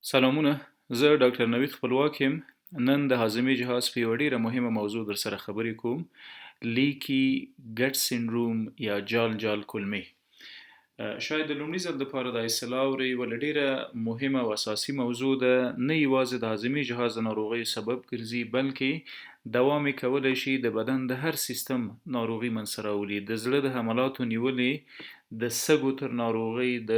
سلامونه، زه ډاکټر نوید خپلواک یم. نن د هاضمې جهاز په یوه ډیره مهمه موضوع در سره خبرې کوم. لیکي ګټ سینډروم یا جال جال کولمې. شاید د لومړي ځل دپاره د اصطلاح اورئ، ولې ډیره مهمه او اساسي موضوع ده. نه یوازې د هاضمې جهاز د ناروغیو سبب ګرځي، بلکې دوام یې کولی شي د بدن د هر سیستم ناروغي منځته راولي. د زړه د حملاتو نیولې، د سږو تر ناروغۍ، د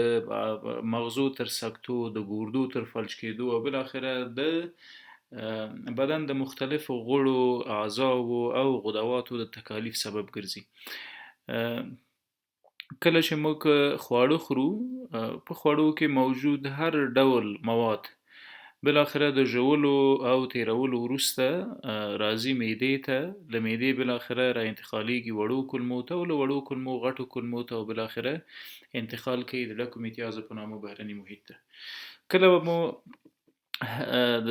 مغزو تر سکتو، د ګردو تر فلج کېدو، او بالاخره د بدن د مختلفو غړو، اعضاو او غدواتو د تکالیف سبب ګرځي. کله چې موږ خواړه خورو، په خوړو کې موجود هر ډول مواد بالاخره د ژولو او تیرولو وروسته راځي معدې ته. له معدې بالاخره را انتقالیږي وړو کولمو ته، او له وړو کولمو غټو کولمو ته، او بالاخره انتقال کوي د ډکو میتیازو په نامه بهرني محیط ته. کله به مو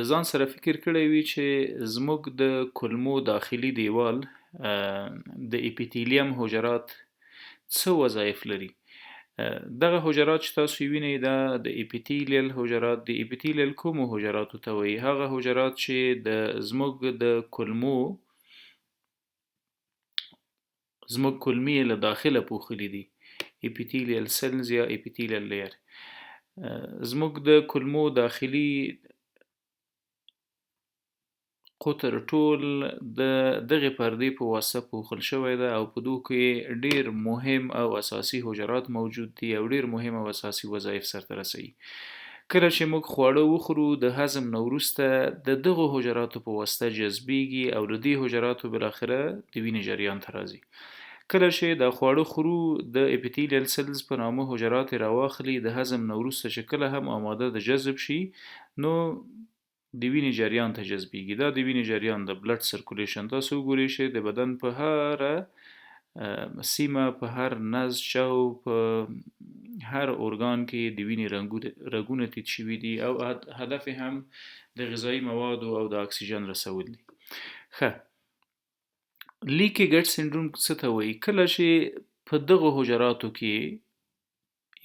د ځان سره فکر کړی وي چې زموږ د کولمو داخلي دیوال، د اپیتیلیم حجرات څه وظایف لري. دغه حجرات چې تاسو یې وینئ دا د اپیتیلیل حجرات دي. اپیتیلیل کومو حجراتو ته وایي؟ هغه حجرات چې زموږ د کولمې له داخله پوښلي دي، اپیتیلیل سلز یا اپیتیلیل لیر. زموږ د کولمو داخلي قطر ټول د دغه پردې په واسطه پوښل شوی ده، او په دوی کې ډیر مهم او اساسي حجرات موجود دي، او ډیر مهم او اساسي وظایف سرته رسوي. کله چې موږ خواړه وخورو، د هضم نه وروسته د دغو حجراتو په واسطه جذبیږي، او له دې حجراتو بالاخره د وینې جریان ته راځي. کله چې دا خواړه خورو، د اپیتیلیل سلز په نامه حجرات راواخلي، د هضم نه وروسته چې کله هم آماده د جذب شي، نو د وینې جریان ته جذبیږي. دا د وینې جریان د بلډ سرکولیشن، تاسو وګورئ چې د بدن په هر سیمه، په هر نسج او په هر ارګان کې د وینې رګونه تیت شوي دي، او هدف یې هم د غذایي موادو او د اکسیجن رسول دي. ښه، لیکي ګټ سینډروم څه ته وایي؟ کله چې په دغه حجراتو کې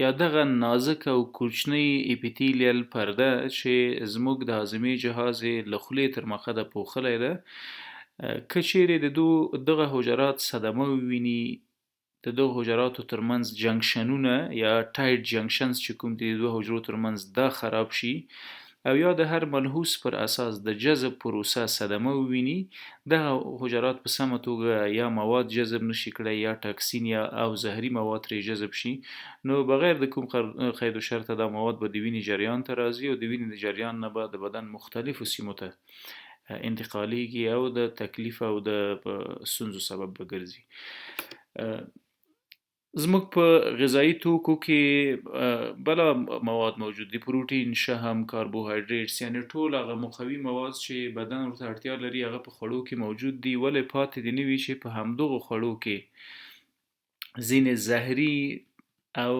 یا دغه نازک او کوچنی اپیتیلیل پرده چې زموږ د هاضمې جهاز له خولې تر مخه ده پوښلی ده، که چیرې دغه حجرات صدمه وویني، د دغه حجراتو ترمنځ جنکشنونه یا ټایټ جنکشنز چې کوم دي د دوه حجرو ترمنځ دا خراب شي، او یا د هر ملحوظ پر اساس د جذب پروسه صدمه وویني، دغه حجرات په سمه توګه یا مواد جذب نشي کړی، یا ټاکسین یا او زهري مواد ترې جذب شي، نو بغیر د کوم قید و شرطه دا مواد به د وینې جریان ته راځي، او د وینې د جریان نه به د بدن مختلفو سیمو ته انتقالیږي، او د تکلیف او د ستونزو سبب به ګرځي. زموږ په غذایي توکو کې بلا مواد موجود دي، پروتین، شحم، کاربوهایډریټس، یعنی ټول هغه مقوي مواد چې بدن ورته اړتیا لري هغه په خوړو کې موجود دي. ولې پاتې دي نه وي چې په همدغو خوړو کې ځینې زهري او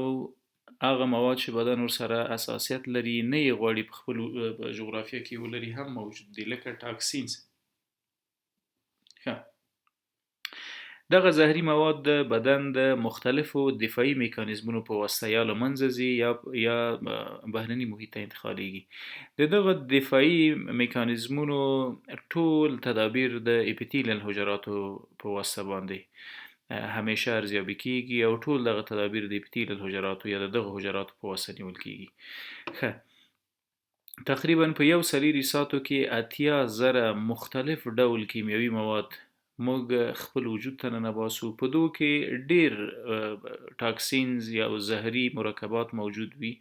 هغه مواد چې بدن ورسره حساسیت لري نه یې غواړي په خپل جغرافیه کې ولري هم موجود دي، لکه ټاکسینز. ښه، دغه زهري مواد د بدن د مختلفو دفاعي میکانیزمونو په واسطه یا له منځه ځي یا بهرني محیط ته انتقالیږي. د دغه دفاعي میکانیزمونو ټول تدابیر د اپیتیلیل حجراتو په واسطه باندې همیشه ارزیابي کیږي، او ټول دغه تدابیر د اپیتیلیل حجراتو یا دغه حجراتو په واسطه نیول کیږي. ښه، تقریبا په یو څلېرو ساعتو کې 80,000 مختلف ډول کیمیاوي مواد موږ خپل وجود ته ننباسو. په دوی کې ډیر ټاکسینز یا زهري مرکبات موجود وي،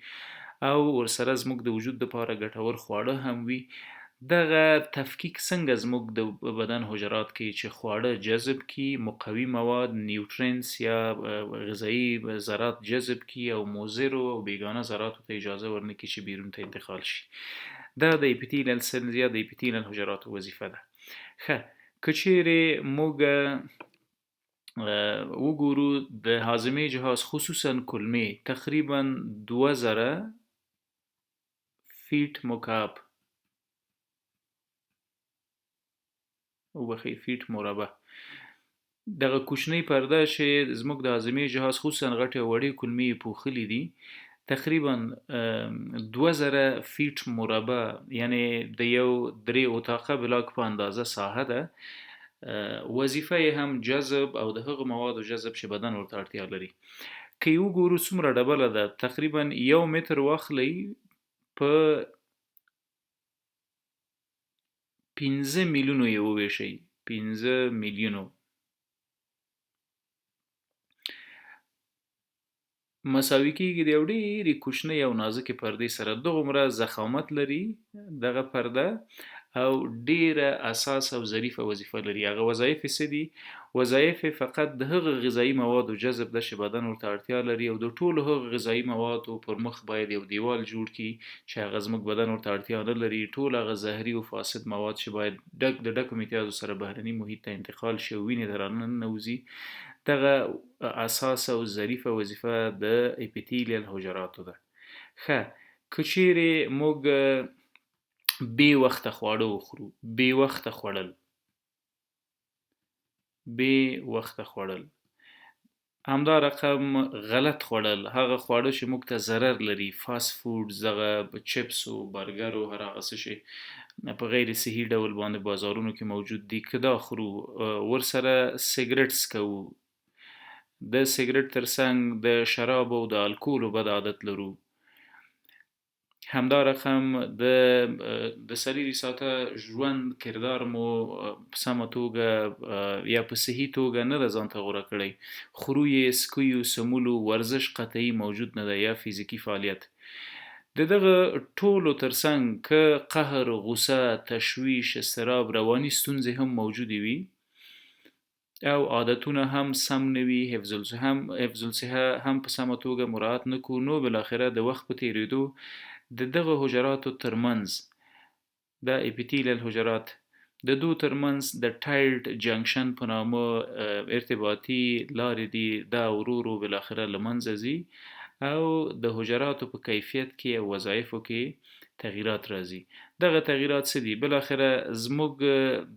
او ورسره زموږ د وجود لپاره ګټور خواړه هم وي. دغه تفکیک څنګه زموږ د بدن حجرات کې چې خواړه جذب کی، مقوي مواد نیوټرینز یا غذایي ذرات جذب کی، او مضرو او بیگانه ذراتو ته اجازه ورنکړي چې بیرون ته انتقال شي. دا د اپیتیلیل سلز یا د اپیتیلیل حجراتو وظیفه ده. ښه، که چیرې موږ وګورو د هاضمې جهاز خصوصا کولمې تقریبا 2000 فیټ مکعب فیټ مربع دغه کوچنی پرده چې زموږ د هاضمې جهاز خصوصا غټې او وړې کولمې پوښلي دي، تقریبا 2000 فیټ مربع یعنی د یو 3 اتاقه بلاک په اندازه ساحه ده. وظیفه یې هم جذب او د هغو موادو جذب چې بدن ورته اړتیا لري. که یو ګورو څومره ډبله ده، تقریبا 1 متر واخلئ په 15 میلیونو یې وویشئ، 15 میلیونو مساوي کېږي د یو ډېرې کوچنۍ او نازکې پردې سره. دغومره ضخامت لري دغه پرده او ډېره اساس او ظریفه وظیفه لري. هغه وظایف یې څه دي؟ وظایف یې فقط د هغه غذایي موادو جذب ده چې بدن ورته اړتیا لري، او د ټولو هغو غذایي موادو پر مخ باید یو دیوال جوړ کړي چې هغه زموږ بدن ورته اړتیا نه لري. ټول هغه زهري او فاسد مواد چې باید د ډکو میتیازو سره بهرني محیط ته انتقال شي او وینې ته راننوځي، دغه اساس او ظریفه وظیفه د اپیتیلیل حجراتو ده. ښه، که چیرې موږ بې وخته خواړه وخورو، بې وخته خوړل، بې وخته خوړل، همدا رقم غلط خوړل، هغه خواړه چې موږ ته ضرر لري، فاست فودز، دغه چپس او برګر او هر هغه څه چې په غیر صحي ډول باندې بازارونو کې موجود دي، که دا خورو، ورسره سیګرټ څکوو، د سیګرټ ترڅنګ د شرابو او د الکولو بد عادت لرو، همدا رقم د سریري ساته ژوند کردار مو په سمه توګه یا په صحي توګه نه ده ځان ته غوره کړی. خرویې، سکیو، سمولو، ورزش قطعي موجود نه ده یا فزیکي فعالیت. د دغه ټولو ترڅنګ که قهر، غوسه، تشویش، اضطراب، رواني ستونزې هم موجودې وي او عادتونه هم سم نه وي، حفظ الصحه هم په سمه توګه مراعات نه کړو، نو بالاخره د وخت په تیریدو د دغه حجراتو ترمنځ، د اپیتیلیل حجرات د دو ترمنځ د ټایلډ جنکشن په نامه ارتباطي لارې دي، دا ورو ورو بالاخره له منځه ځي او د حجراتو په کیفیت کې او وظایفو کې تغییرات راځي. دغه تغییرات څه دي؟ بالاخره زموږ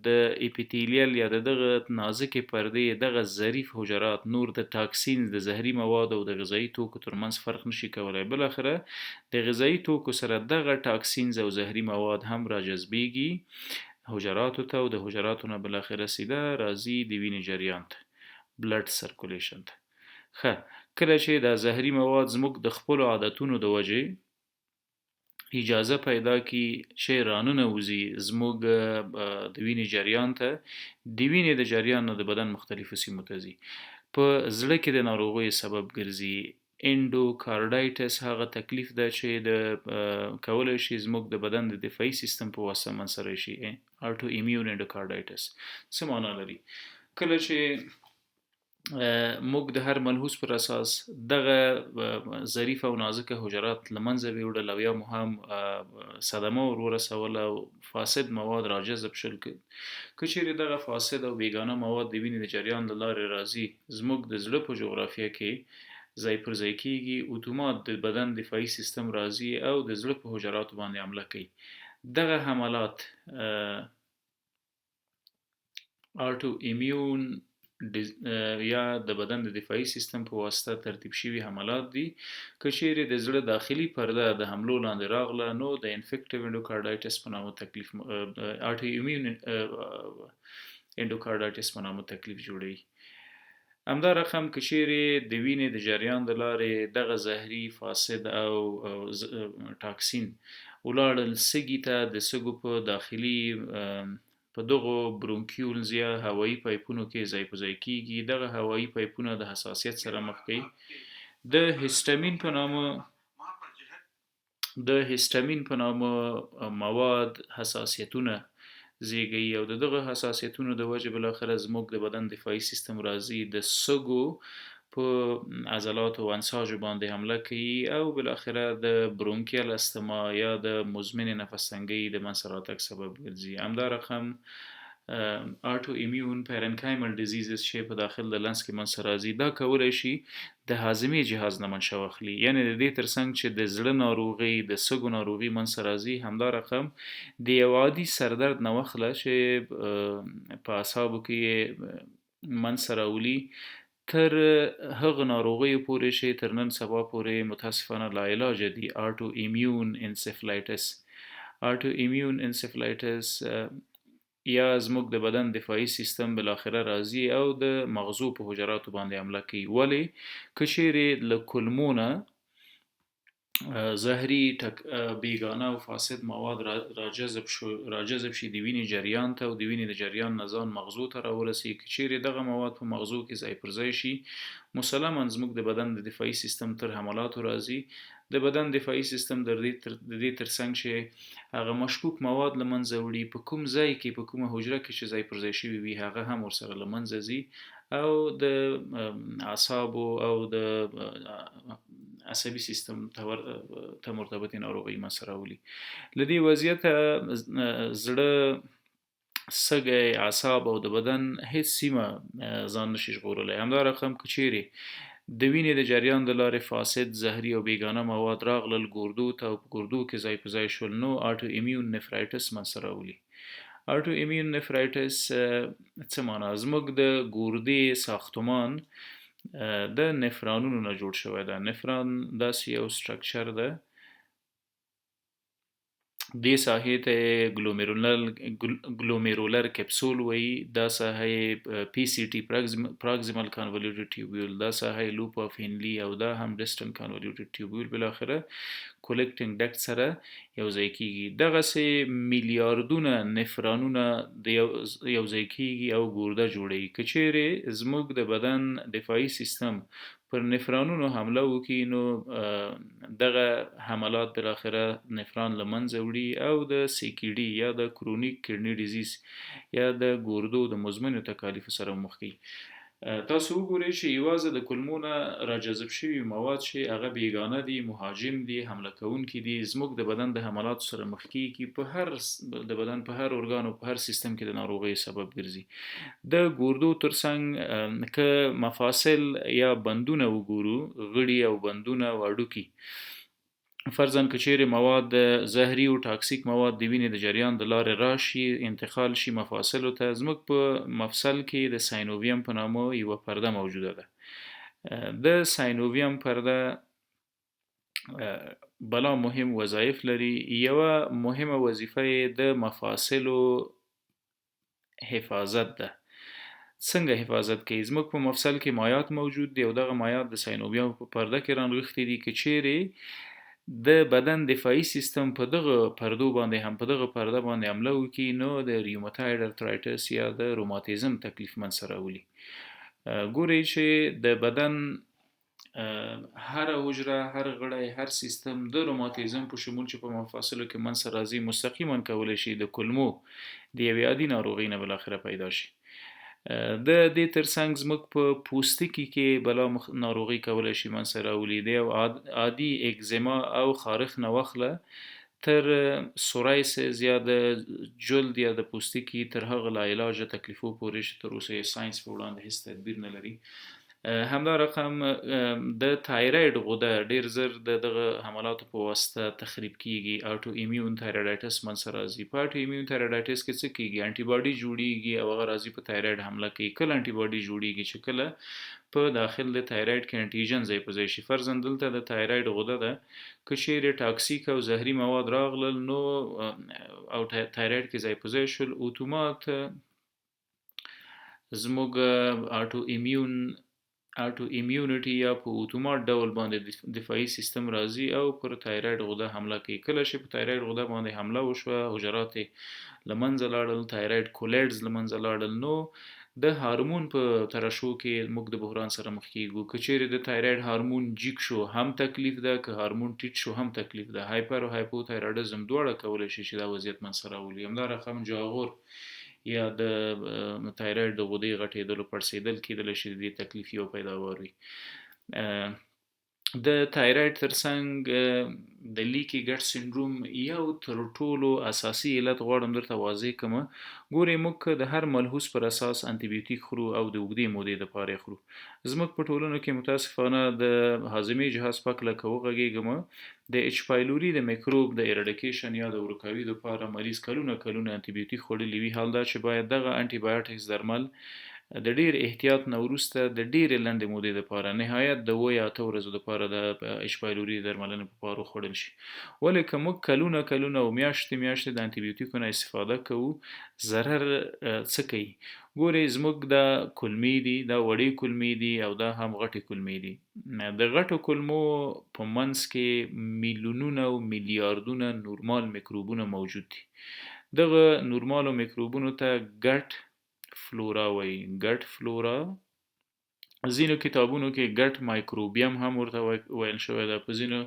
د اپیتیلیل یا دغه نازکې پردې دغه ظریف حجرات نور د ټاکسین، د زهري موادو او د غذایي توکو ترمنځ فرق نشي کولی. بالاخره د غذایي توکو سره دغه ټاکسینز او زهري مواد هم راجذبېږي حجراتو ته او د حجراتو نه بالاخره سیده راځي د وینې جریان ته، بلډ سرکولیشن ته. ښه، کله چې دا زهري مواد زموږ د خپلو عادتونو د وجې اجازه پیدا کی چې راننوځي زموږ د وینې جریان ته، د وینې د جریان نه د بدن مختلفو سیمو ته ځي، په زړه کې د ناروغیو سبب ګرځي. انډوکارډایټس هغه تکلیف ده چې د کولی شي زموږ د بدن د دفاعي سیستم په واسطه منځته راشي. اټو ایمیون انډوکارډایټس څه معنا لري؟ کله چې موږ د هر ملحوظ پر اساس دغه ظریف او نازکه حجرات له منځه ویوړل او یا مو هم صدمه ور ورسوله او فاسد مواد راجذب شول، که چیرې دغه فاسد او بیګانه مواد د وینې د جریان له لارې راځي، زموږ د زړه په جغرافیه کې ځای پر ځای کېږي، اتومات د بدن دفاعي سیستم راځي او د زړه په حجراتو باندې حمله کوي. دغه حملات اټو ایمیون یا د بدن د دفاعي سیستم په واسطه ترتیب شوي حملات دي. که چیرې د زړه داخلي پرده د حملو لاندې راغله، نو د انفیکټیو انډوکارډایټس په نامه تکلیف، اټو ایمیون انډوکارډایټس په نامه تکلیف جوړوي. همدا رقم که چیرې د وینې د جریان د لارې دغه زهري، فاسد او ټاکسین ولاړل سږي ته، د سږو په داخلي په دغو برونکیولز یا هوایی پایپونو کې ځای په ځای کېږي. دغه هوایی پایپونه د حساسیت سره مخ کوي، د هیسټامین په نامه مواد حساسیتونه زیږوي او دغه حساسیتونو د وجې بالاخره زموږ د بدن دفاعي سیستم راځي، د سږو په عضلاتو او انساجو باندې حمله کوي او بالاخره د برونکیال استما یا د مزمن نفس تنګۍ د منځته راتګ سبب ګرځي. همدا رقم اټو ایمیون پیرنکایمل ډیزیزز چې په داخل د لنس کې منځته راځي، دا کولی شي د هاضمې جهاز نه منشأ واخلي، یعنې د دې ترڅنګ چې د زړه ناروغي، د سږو ناروغي منځته راځي، همدا رقم د یو عادي سردرد نه واخله چې په اعصابو کې منځته راولي، تر هغه ناروغیو پورې چې تر نن سبا پورې متاسفانه لا علاج دي. آټو ایمیون انسفلایټس. آټو ایمیون انسفلایټس یا زموږ د بدن دفاعي سیستم بالاخره راځي او د مغزو په حجراتو باندې حمله کوي. ولې که چیرې له کولمو نه زهري بیگانه او فاسد مواد راجذب شي د وینې جریان ته او د وینې د جریان نه ځان مغزو ته راورسي. که چیرې دغه مواد په مغزو کې ځای پر ځای شي مسلما زموږ د بدن د دفاعي سیستم تر حملاتو راځي. د بدن دفاعي سیستم د دې ترڅنګ چې هغه مشکوک مواد له منځه وړي په کوم ځای کې په کومه حجره کې چې ځای پر ځای شوي وي هغه هم ورسره له منځه ځي او د اعصابو او د عصبي سیستم ته مرتبطې ناروغۍ منځته راولي. له دې وضعیته زړه، سږی، اعصاب او د بدن هیڅ سیمه ځان نشي ژغورلی. همدا رقم که چیرې د وینې د جریان د لارې فاسد، زهري او بیګانه مواد راغلل ګردو ته او په ګردو کې ځای په ځای شول نو آټو ایمیون نفرایټس منځته راولي. آټو ایمیون نفرایټس څه معنا؟ زموږ د ګردې ساختمان د نفرانونو نه جوړ شوی ده. نفران داسې یو سټرکچر ده، دې ساحې ته ګلومیرولر کپسول وایي. دا ساحه پی سی ټي پراکسیمل کانولیوټډ ټیوبیول، دا ساحه لوپ اف هینلي او دا هم ډسټنټ کانولیوټډ ټیوبیول بالاخره کولکټینګ ډکټ سره یو ځای کیږي. دغسې میلیاردونه نفرانونه یو ځای کیږي او ګرده جوړوي. که چیرې زموږ د بدن دفاعي سیستم پر نفرانونو حمله وکړي نو دغه حملات بالاخره نفران له منځه وړي او د سی کی ډي یا د کرونیک کډني ډیزیز یا د ګردو د مزمنو تکالیفو سره مخ کوي. تاسو وګورئ چې یوازې د کولمو نه راجذب شوي مواد چې هغه بیګانه دي، مهاجم دي، حمله کوونکي دي، زموږ د بدن د حملاتو سره مخ کیږي، په هر د بدن په هر ارګان او په هر سیستم کې د ناروغۍ سبب ګرځي. د ګردو ترڅنګ که مفاصل یا بندونه وګورو، غړي او بندونه او هډوکي، فرضاً که چیرې مواد زهري او ټاکسیک مواد د وینې د جریان د لارې راشي انتقال شي مفاصلو ته، زموږ په مفصل کې د ساینوویم په نامه یوه پرده موجوده ده. د ساینوویم پرده بلا مهم وظایف لري. یوه مهمه وظیفه یې د مفاصلو حفاظت ده. څنګه حفاظت کوي؟ زموږ په مفصل کې مایعات موجود دي او دغه مایعات د ساینوویم په پرده کې رانغښتي دي. که چیرې د بدن دفاعي سیستم په دغه پردو باندې هم په دغه پرده باندې حمله وکړي نو د ریوماتاید ارترایټس یا د روماتیزم تکلیف منځته راولي. ګورئ چې د بدن هر حجره، هر غړی، هر سیستم د روماتیزم په شمول چې په مفاصلو کې منځته راځي مستقیما کولی شي د کولمو د یوې عادي ناروغۍ نه بالاخره پیدا شي. د دې ترڅنګ زموږ په پوستکي کې بلا ناروغي کولی شي منځته راولي. د یو عادي اگزیما او خارښ نه واخله تر سورایسس یا د جلد یا د پوستکي تر هغه لا علاجه تکلیفو پورې چې تر اوسه یې ساینس په وړاندې هیڅ تدبیر نه لري. همدا رقم د تایراید غده ډیر زر دغه حملاتو په واسطه تخریب کیږي. آټو ایمیون تایرایډایټس منځته راځي. په آټو ایمیون تایرایډایټس کې څه کیږي؟ انټي باډي جوړیږي او هغه راځي په تایراید حمله کوي. کله انټي باډي جوړیږي چې کله په داخل د تایراید کې انټیجن ځای په ځای شي. فرضاً دلته د تایراید غده ده، که چیرې ټاکسیک او زهري مواد راغلل نو او تایراید کې ځای په ځای شول اتومات زموږ آټو ایمیونټي یا په اتومات ډول باندې دفاعي سیستم راځي او پر تایراید غده حمله کوي. کله چې په تایراید غده باندې حمله وشوه حجرات له منځه لاړل، تایراید کولایډز له منځه لاړل نو د هارمون په ترشو کې موږ د بحران سره مخ کیږو. که چیرې د تایراید هارمون جیک شو هم تکلیف ده، که هارمون ټیټ شو هم تکلیف ده. هایپر او هایپو تایراډزم دواړه کولی شي چې دا وضعیت منځته راولي. همدا رقم جاغور یا د تایراید د غدې غټېدلو پړسېدل کېدلی شي د دې تکلیف یو پیداوار وي. د تایراید ترڅنګ د لیکي ګټ سنډروم یو تر ټولو اساسي علت غواړم درته واضح کړم. ګورئ موږ د هر ملحوظ پر اساس انټي بیوټیک خورو او د اوږدې مودې دپاره یې خورو. زموږ په ټولنو کې متاسفانه د هاضمې جهاز پاک لکه وغږېږم د اچ پایلوري د میکروب د ایرډیکیشن یا د ورکاوي دپاره مریض کلونه انټي بیوټیک خوړلي وي. حال دا چې باید دغه انټي بایوټکس درمل د ډیر احتیاط نه وروسته د ډیرې لنډې مودې لپاره نهایت د 7 یا 8 ورځو لپاره د اچ پایلوري درملنې په پارو خوړل شي. ولې که موږ کلونه او میاشتې د انټي بیوټیکو نه استفاده کوو ضرر څه کوي؟ ګورئ زموږ دا کلمې دي، دا وړې کلمې دي او دا هم غټې کلمې دي. د غټو کلمو په منځ کې میلیونونه او میلیاردونه نورمال میکروبونه موجود دي. دغه نورمالو میکروبونو ته ګټ فلورا وایي. ګټ فلورا ځینو کتابونو کې ګټ مایکروبیم هم ورته ویل شوی ده. په ځینو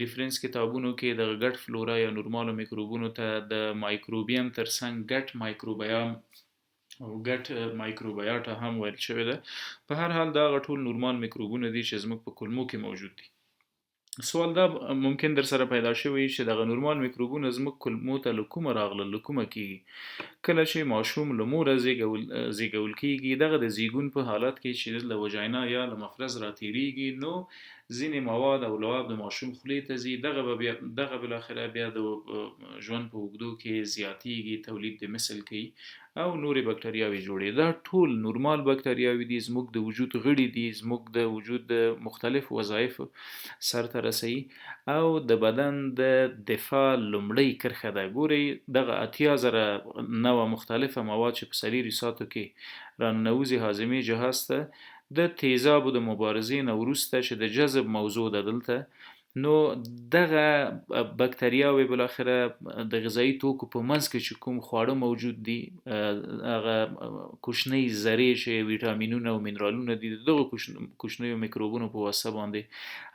ریفرنس کتابونو کې د ګټ فلورا یا نورمالو میکروبونو ته د مایکروبیم ترڅنګ ګټ مایکروبیام او ګټ مایکروبیاټا هم ویل شوی ده. په هر حال دا ټول نورمال میکروبونه دي چې زموږ په کولمو کې موجود دي. سوال دا ممکن در سره پیدا شوی چې دغه نورمال میکروبونه زموږ کولمو ته له کومه راغلل، له کومه کیږي؟ کله چې ماشوم له موره زیږول کیږي، دغه د زیږون په حالت کې چې له وجاینا یا له مفرز راتیریږي، نو ځینې مواد او لعاب د ماشوم خولې ته ځي. دغه بالاخره بیا د ژوند په اوږدو کې زیاتیږي، تولید د مثل کوي او نورې بکټریاوې جوړي. دا ټول نورمال بکټریاوې دي، زموږ د وجود غړي دي، زموږ د وجود د مختلف وظایف سرته رسوي او د بدن د دفاع لومړۍ کرښه ده. ګورئ دغه 80,000 نوع مختلفه مواد چې په سلیری ساتو کې راننوزي هاضمې جهاز ته د تیزابو د مبارزې نه وروسته چې د جذب موضوع ده دلته، نو دغه بکټریاوې بالاخره د غذایی توکو په منځ کې چې کوم خواړه موجود دي، هغه کوچنۍ ذرې چې ویټامینونه او منرالونه دي، دغه کوچنیو میکروبونو په واسطه باندې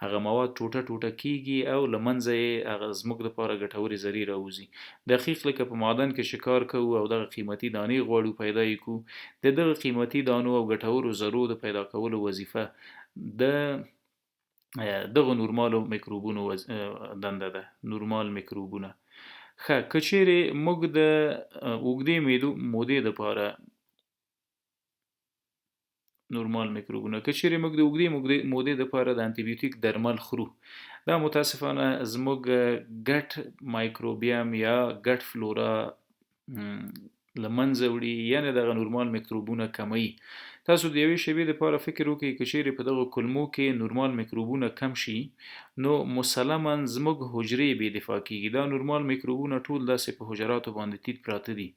هغه مواد ټوټه کیږي او له منځه یې هغه زموږ لپاره ګټورې ذرې راوځي. دقیق لکه په معدن کې شکار کوو او دغه قیمتي دانې غواړو پیدا یې کړو، د دغه قیمتي دانو او ګټورو ذرو د پیدا کولو وظیفه د دغه نورمالو میکروبونو دنده ده. نورمال میکروبونه که چیرې موږ د اوږدې مودې لپاره نورمال میکروبونه که چیرې موږ د اوږدې مودې لپاره د انټي بیوټیک درمل خورو، دا متاسفانه زموږ ګټ مایکروبیم یا ګټ فلورا له منځه وړي، یعنې دغه نورمال میکروبونه کموي. تاسو د یوې شیبې لپاره فکر وکړئ که چیرې په دغه کولمو کې نورمال میکروبونه کم شي، نو مسلما زموږ حجرې بې دفاع کیږي. دا نورمال میکروبونه ټول داسې په حجراتو باندې تیت پراته دي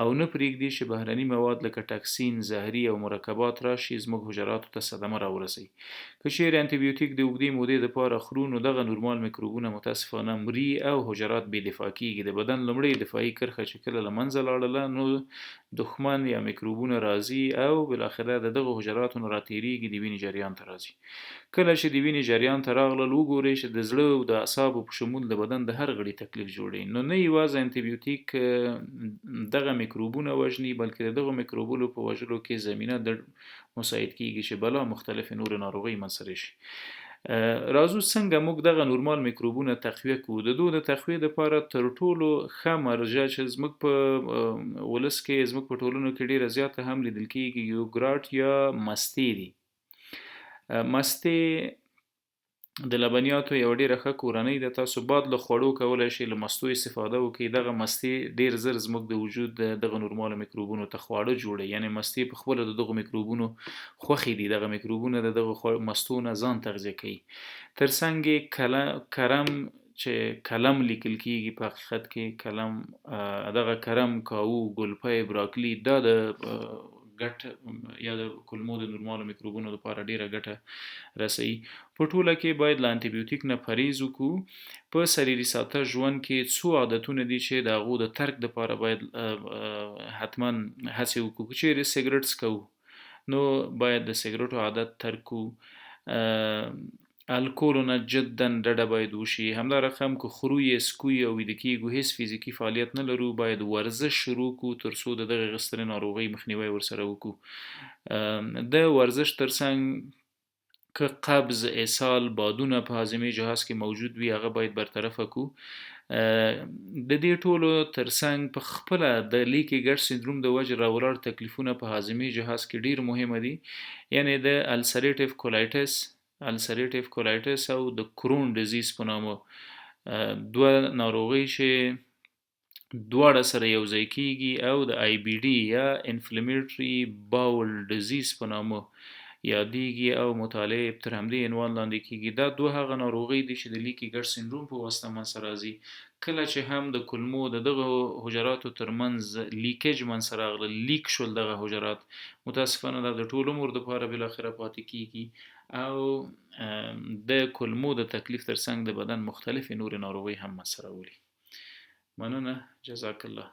او نه پرېږدي چې بهرني مواد لکه ټاکسین، زهري او مرکبات راشي زموږ حجراتو ته صدمه راورسوي. که چیرې انټي بیوټیک د اوږدې مودې لپاره خورو، نو دغه نورمال میکروبونه متاسفانه مري او حجرات بې دفاع کیږي. د بدن لومړۍ دفاعي کرښه چې کله له منځه لاړله، نو دښمن یا میکروبونه راځي او بالاخره دغه حجراتو نه راتیریږي، د وینې جریان ته راځي. کله چې د وینې جریان ته راغلل، وګورئ چې د زړه او د اعصابو په شمول د بدن د هر غړي تکلیف جوړوي. نو نه یوازې انټي بیوټیک دغه میکروبونه وژني، بلکې دغه میکروبونو په وژلو کې زمینه مساعد کیږي چې بلا مختلف نور ناروغۍ منځته شي. راځو څنګه موږ دغه نورمال میکروبونه تقویه کوو. د دوی د تقویه لپاره تر ټولو ښه مرجع چې زموږ په ولس کې، زموږ په ټولنو کې ډیره زیاته هم لیدل کیږي، یوګراټ یا مستې دي. مستې د لبنیاتو یو ډیره ښه کورنۍ ده. تاسو بعد له خوړو کولای شئ له مستو استفاده وکړئ. دغه مستې ډیر زر زموږ د وجود دغه نورمال میکروبونو ته خواړه جوړي، یعنی مستې په خپل دغه میکروبونو خوخي دي. دغه میکروبونه دغه مستو نه ځان تغذیه کوي. ترڅنګ کرم چې کلم لیکل کیږي، په حقیقت کې کلم، دغه کرم، کاوو، ګلپی، براکلی، دا د ګټ یا د کولمو د نورمالو میکروبونو لپاره ډیره ګټه رسوي. په ټوله کې باید له انټي بیوټیک نه پرهیز وکړو. په سریري ساته ژوند کې څو عادتونه دي چې د هغو د ترک لپاره باید حتما هڅې وکړو. چیرې سیګرټ څکوو، نو باید د سیګرټو عادت ترک کړو. الکول نه جدا ډډه باید وشي. همدا رقم که خورو یې سکوي او ویده کیږو، هیڅ فزیکي فعالیت نه لرو، باید ورزش شروع کړو ترڅو د دغه سترې ناروغۍ مخنیوی ورسره وکړو. د ورزش ترڅنګ که قبض، اسهال، بادونه په هاضمې جهاز کې موجود وي، هغه باید برطرفه کړو. د دې ټولو ترڅنګ په خپله د لیکي ګټ سندروم د وجې راولاړ تکلیفونه په هاضمې جهاز کې ډیر مهمه دي، یعنی د السریټیف کولایټس او د کرون ډیزیز په نامه دوه ناروغۍ چې دواړه سره یوځای کیږي او د آی بی ډي یا انفلمیټري باول ډیزیز په نامه یادېږي او مطالعه تر همدې عنوان لاندې کیږي. دا دوه هغه ناروغۍ دي چې د لیکي ګټ سنډروم په واسطه منځته راځي. کله چې هم د کولمو د دغه حجراتو ترمنځ لیکج منځته راغله، لیک شول دغه حجرات، متاسفانه دا د ټول عمر دپاره بالاخره پاتې کیږي او د کولمو د تکلیف ترڅنګ د بدن مختلفې نورې ناروغۍ هم منځته راولي. مننه، جزاک الله.